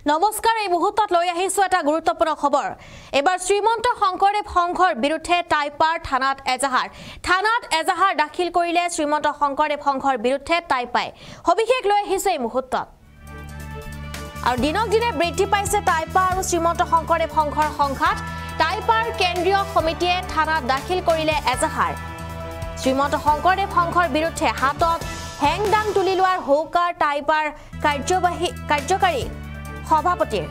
নমস্কাৰ এই মুহূৰ্তত লৈ আহিছো এটা গুৰুত্বপূৰ্ণ খবৰ এবাৰ শ্ৰীমন্ত শংকৰদেৱ সংঘৰ বিৰুদ্ধে টাইপাৰ থানাত এজাহাৰ দাখিল কৰিলে শ্ৰীমন্ত শংকৰদেৱ সংঘৰ বিৰুদ্ধে টাইপাই সবিশেষ লৈ আহিছো এই মুহূৰ্তত আৰু দিনক দিনে বৃদ্ধি পাইছে টাইপা আৰু শ্ৰীমন্ত শংকৰদেৱ সংঘৰ সংঘাত টাইপাৰ কেন্দ্ৰীয় সমিতিয়ে থানাত দাখিল কৰিলে এজাহাৰ শ্ৰীমন্ত শংকৰদেৱ সংঘৰ বিৰুদ্ধে হাতত হেংদাং তুলি লোৱাৰ হৌকাৰ টাইপাৰ কাৰ্যকাৰী সভাপতিৰ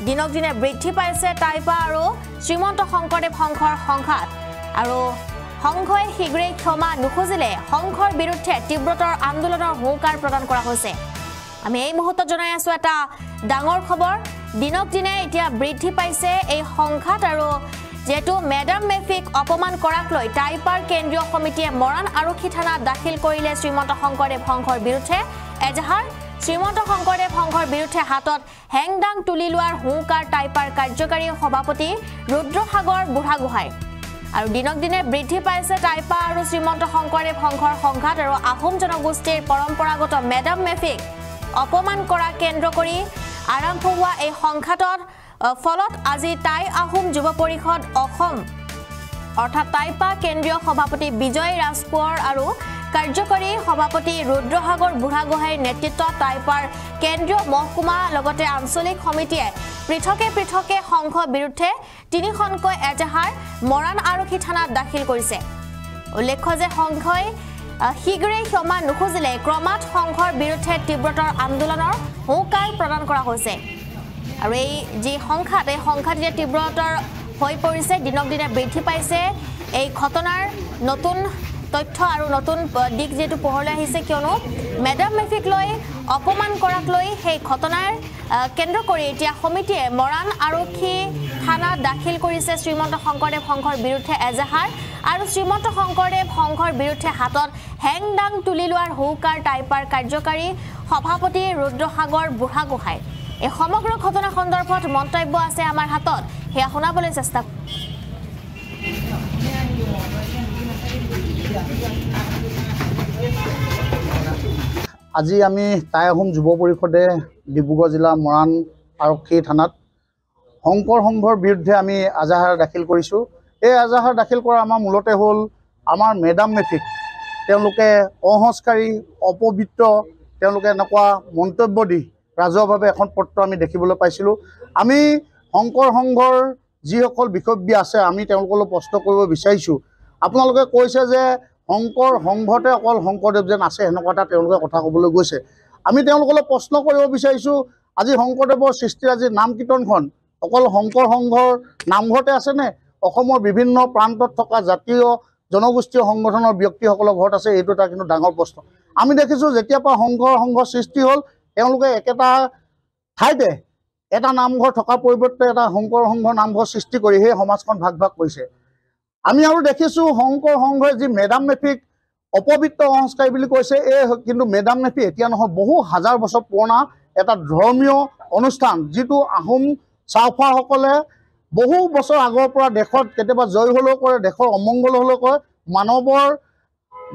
দিনক দিনে বৃদ্ধি পাইছে টাইপা আৰু শ্ৰীমন্ত শংকৰদেৱ সংঘৰ সংঘাত আৰু সংঘই শীঘ্ৰেই ক্ষমা নুখুজিলে সংঘৰ বিৰুদ্ধে তীব্ৰতৰ আন্দোলনৰ হুংকাৰ প্ৰদান কৰা হৈছে আমি এই মুহূৰ্তত জনাই আছো এটা ডাঙৰ খবৰ দিনক দিনে এতিয়া বৃদ্ধি পাইছে এই সংঘাত আৰু যেটো মেডাম মেফিক অপমান কৰাক লৈ টাইপাৰ কেন্দ্ৰীয় সমিতিয়ে মৰাণ আৰক্ষী থানাত দাখিল কৰিলে শ্ৰীমন্ত শংকৰদেৱ সংঘৰ বিৰুদ্ধে এজাহাৰ শ্ৰীমন্ত শংকৰদেৱ সংঘৰ বিৰুদ্ধে হাতত হেংদাং তুলি লোৱাৰ হুংকাৰ টাইপাৰ কাৰ্যকাৰী সভাপতি ৰুদ্ৰসাগৰ বুঢ়াগোহাঁই আৰু দিনক দিনে বৃদ্ধি পাইছে টাইপা আৰু শ্ৰীমন্ত শংকৰদেৱ সংঘৰ সংঘাত আৰু আহোম জনগোষ্ঠীৰ পৰম্পৰাগত মেডাম মেফিক অপমান কৰা কেন্দ্ৰ কৰি আৰম্ভ হোৱা এই সংঘাতৰ ফলত আজি টাই আহোম যুৱ পৰিষদ অসম অৰ্থাৎ টাইপা কেন্দ্ৰীয় সভাপতি বিজয় ৰাজকোঁৱৰ আৰু কাৰ্যকাৰী সভাপতি ৰুদ্ৰসাগৰ বুঢ়াগোহাঁইৰ নেতৃত্বত টাইপাৰ কেন্দ্ৰীয় মহকুমা লগতে আঞ্চলিক সমিতিয়ে পৃথকে সংঘ বিৰুদ্ধে ৩খনকৈ এজাহাৰ মৰাণ আৰক্ষী থানাত দাখিল কৰিছে উল্লেখ্য যে সংঘই শীঘ্ৰেই ক্ষমা নুখুজিলে ক্ৰমাৎ সংঘৰ বিৰুদ্ধে তীব্ৰতৰ আন্দোলনৰ হুংকাৰ প্ৰদান কৰা হৈছে আৰু এই যি সংঘাত এতিয়া তীব্ৰতৰ হৈ পৰিছে দিনক দিনে বৃদ্ধি পাইছে এই ঘটনাৰ নতুন তথ্য আৰু নতুন দিক যেটো পোহৰলৈ আহিছে কিয়নো মেডাম মেফিক লৈ অপমান কৰাক লৈ সেই ঘটনাৰ কেন্দ্ৰ কৰি এতিয়া সমিতিয়ে মৰাণ আৰক্ষী থানাত দাখিল কৰিছে শ্ৰীমন্ত শংকৰদেৱ সংঘৰ বিৰুদ্ধে এজাহাৰ আৰু শ্ৰীমন্ত শংকৰদেৱ সংঘৰ বিৰুদ্ধে হাতত হেংদাং তুলি লোৱাৰ হুংকাৰ টাইপাৰ কাৰ্যকাৰী সভাপতি ৰুদ্ৰসাগৰ বুঢ়াগোহাঁই এই সমগ্ৰ ঘটনা সন্দৰ্ভত মন্তব্য আছে আমাৰ হাতত হেয়া শুনাবলৈ চেষ্টা আজি আমি টাই আহোম যুৱ পৰিষদে ডিব্ৰুগড় জিলা মৰাণ আৰক্ষী থানাত শংকৰ সংঘৰ বিৰুদ্ধে আমি এজাহাৰ দাখিল কৰিছোঁ এই এজাহাৰ দাখিল কৰা আমাৰ মূলতে হ'ল আমাৰ মেডাম মেফিক তেওঁলোকে অসংস্কাৰী অপবিত্ৰ তেওঁলোকে এনেকুৱা মন্তব্য দি ৰাজহুৱাভাৱে এখন পত্ৰ আমি দেখিবলৈ পাইছিলোঁ আমি শংকৰ সংঘৰ যিসকল বিষয়ববীয়া আছে আমি তেওঁলোকলৈ প্ৰশ্ন কৰিব বিচাৰিছোঁ আপোনালোকে কৈছে যে শংকৰ সংঘতে অকল শংকৰদেৱ যেন আছে এনেকুৱা এটা তেওঁলোকে কথা ক'বলৈ গৈছে আমি তেওঁলোকলৈ প্ৰশ্ন কৰিব বিচাৰিছোঁ আজি শংকৰদেৱৰ সৃষ্টিৰাজি নাম কীৰ্তনখন অকল শংকৰ সংঘৰ নামঘৰতে আছেনে অসমৰ বিভিন্ন প্ৰান্তত থকা জাতীয় জনগোষ্ঠীয় সংগঠনৰ ব্যক্তিসকলৰ ঘৰত আছে এইটো এটা কিন্তু ডাঙৰ প্ৰশ্ন আমি দেখিছোঁ যেতিয়াৰ পৰা শংকৰ সংঘ সৃষ্টি হ'ল তেওঁলোকে একেটা ঠাইতে এটা নামঘৰ থকাৰ পৰিৱৰ্তে এটা শংকৰ সংঘৰ নামঘৰ সৃষ্টি কৰি সেই সমাজখন ভাগ কৰিছে আমি আৰু দেখিছোঁ শংকৰ সংঘই যি মেডাম মেফিক অপবিত্ৰ সংস্কাৰী বুলি কৈছে এই কিন্তু মেডাম মেফি এতিয়া নহয় বহু হাজাৰ বছৰ পুৰণা এটা ধৰ্মীয় অনুষ্ঠান যিটো আহোম চাওফাসকলে বহু বছৰ আগৰ পৰা দেশত কেতিয়াবা জয় হ'লেও কৰে দেশৰ অমংগল হ'লেও কৰে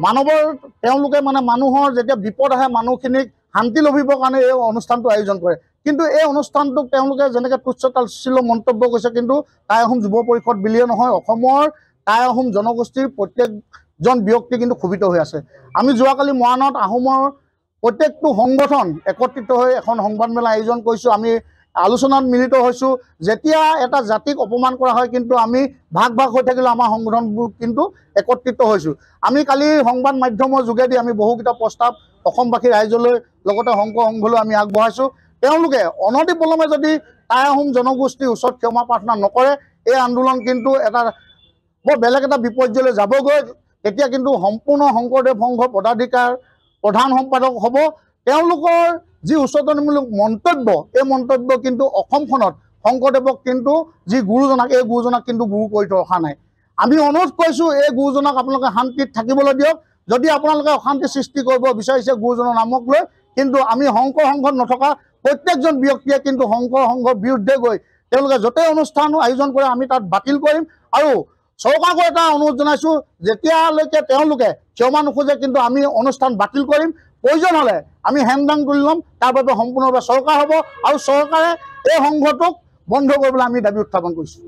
মানৱৰ তেওঁলোকে মানে মানুহৰ যেতিয়া বিপদ আহে মানুহখিনিক শান্তি লভিবৰ কাৰণে এই অনুষ্ঠানটো আয়োজন কৰে কিন্তু এই অনুষ্ঠানটোক তেওঁলোকে যেনেকৈ তুচ্ছ-তাচ্ছিল্য মন্তব্য কৰিছে কিন্তু টাই আহোম যুৱ পৰিষদ বুলিয়ে নহয় অসমৰ টাই আহোম জনগোষ্ঠীৰ প্ৰত্যেকজন ব্যক্তি কিন্তু ক্ষোভিত হৈ আছে আমি যোৱাকালি মৰাণত আহোমৰ প্ৰত্যেকটো সংগঠন একত্ৰিত হৈ এখন সংবাদমেলা আয়োজন কৰিছোঁ আমি আলোচনাত মিলিত হৈছোঁ যেতিয়া এটা জাতিক অপমান কৰা হয় কিন্তু আমি ভাগ হৈ থাকিলে আমাৰ সংগঠনবোৰ কিন্তু একত্ৰিত হৈছোঁ আমি কালি সংবাদ মাধ্যমৰ যোগেদি আমি বহুকেইটা প্ৰস্তাৱ অসমবাসী ৰাইজলৈ লগতে শংকৰ সংঘলৈ আমি আগবঢ়াইছোঁ তেওঁলোকে অনতিপলমে যদি টাই আহোম জনগোষ্ঠীৰ ওচৰত ক্ষমা প্ৰাৰ্থনা নকৰে এই আন্দোলন কিন্তু এটা বৰ বেলেগ এটা বিপৰ্যয়লৈ যাবগৈ তেতিয়া কিন্তু সম্পূৰ্ণ শংকৰদেৱ সংঘৰ পদাধিকাৰ প্ৰধান সম্পাদক হ'ব তেওঁলোকৰ যি উচতনিমূলক মন্তব্য এই মন্তব্য কিন্তু অসমখনত শংকৰদেৱক কিন্তু যি গুৰুজনাক এই গুৰুজনাক কিন্তু গুৰু কৰি ৰখা নাই আমি অনুৰোধ কৰিছোঁ এই গুৰুজনাক আপোনালোকে শান্তিত থাকিবলৈ দিয়ক যদি আপোনালোকে অশান্তি সৃষ্টি কৰিব বিচাৰিছে গুৰুজনৰ নামক লৈ কিন্তু আমি শংকৰ সংঘত নথকা প্ৰত্যেকজন ব্যক্তিয়ে কিন্তু শংকৰ সংঘৰ বিৰুদ্ধে গৈ তেওঁলোকে য'তেই অনুষ্ঠান আয়োজন কৰে আমি তাত বাতিল কৰিম আৰু চৰকাৰক এটা অনুৰোধ জনাইছোঁ যেতিয়ালৈকে তেওঁলোকে ক্ষমা নোখোজে কিন্তু আমি অনুষ্ঠান বাতিল কৰিম প্ৰয়োজন হ'লে আমি হেমদান তুলি ল'ম। তাৰ বাবে সম্পূৰ্ণভাৱে চৰকাৰ হ'ব আৰু চৰকাৰে এই সংঘটোক বন্ধ কৰিবলৈ আমি দাবী উত্থাপন কৰিছোঁ।